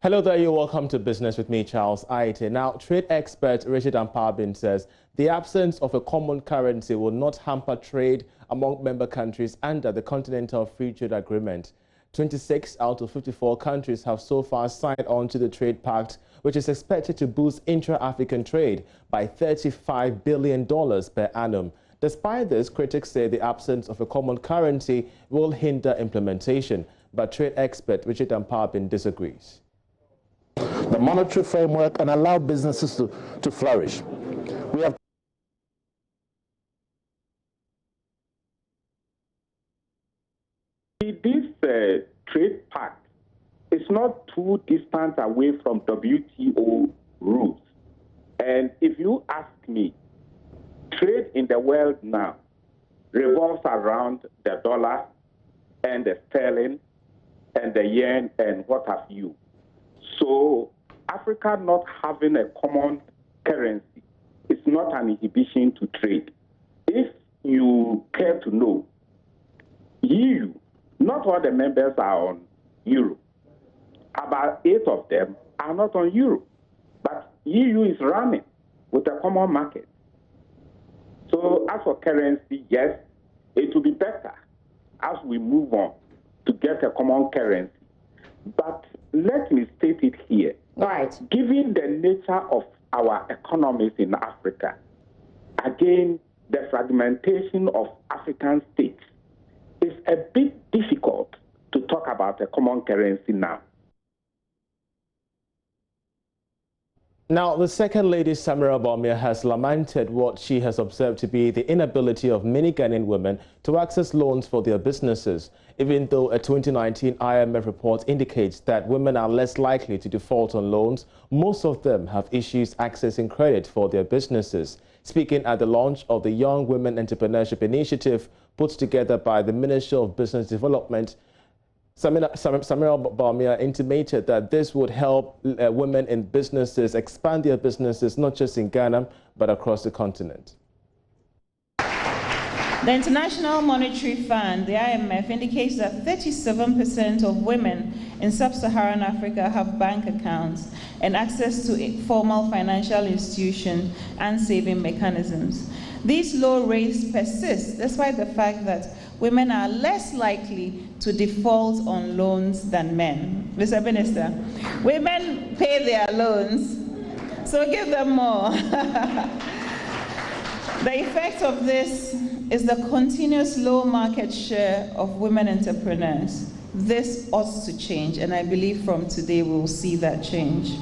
Hello there, you're welcome to Business with me, Charles Aite. Now, trade expert Richard Ampabin says the absence of a common currency will not hamper trade among member countries under the Continental Free Trade Agreement. 26 out of 54 countries have so far signed on to the Trade Pact, which is expected to boost intra-African trade by $35 billion per annum. Despite this, critics say the absence of a common currency will hinder implementation, but trade expert Richard Ampabin disagrees. The monetary framework and allow businesses to flourish. We have this trade pact is not too distant away from WTO rules. And if you ask me, trade in the world now revolves around the dollar and the sterling and the yen and what have you. So Africa not having a common currency is not an inhibition to trade. If you care to know, EU, not all the members are on euro. About 8 of them are not on euro. But EU is running with a common market. So as for currency, yes, it will be better as we move on to get a common currency. But let me state it here. Right. Given the nature of our economies in Africa, again, the fragmentation of African states, is a bit difficult to talk about a common currency now. Now, the Second Lady Samira Bawumia has lamented what she has observed to be the inability of many Ghanaian women to access loans for their businesses, even though a 2019 IMF report indicates that women are less likely to default on loans. Most of them have issues accessing credit for their businesses. Speaking at the launch of the Young Women Entrepreneurship Initiative put together by the Ministry of Business Development, Samira Bawumia intimated that this would help women in businesses expand their businesses, not just in Ghana, but across the continent. The International Monetary Fund, the IMF, indicates that 37% of women in sub-Saharan Africa have bank accounts and access to formal financial institutions and saving mechanisms. These low rates persist despite the fact that women are less likely to default on loans than men. Mr. Minister, women pay their loans, so give them more. The effect of this is the continuous low market share of women entrepreneurs. This ought to change, and I believe from today we will see that change.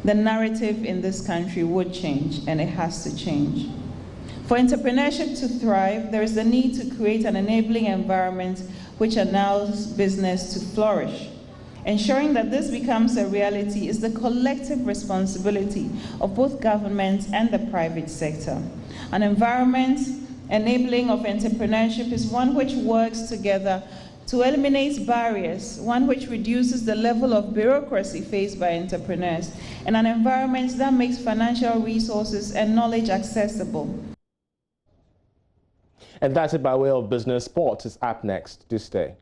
The narrative in this country would change, and it has to change. For entrepreneurship to thrive, there is the need to create an enabling environment which allows business to flourish. Ensuring that this becomes a reality is the collective responsibility of both government and the private sector. An environment enabling of entrepreneurship is one which works together to eliminate barriers, one which reduces the level of bureaucracy faced by entrepreneurs, and an environment that makes financial resources and knowledge accessible. And that's it by way of business. Sport is up next. Do stay.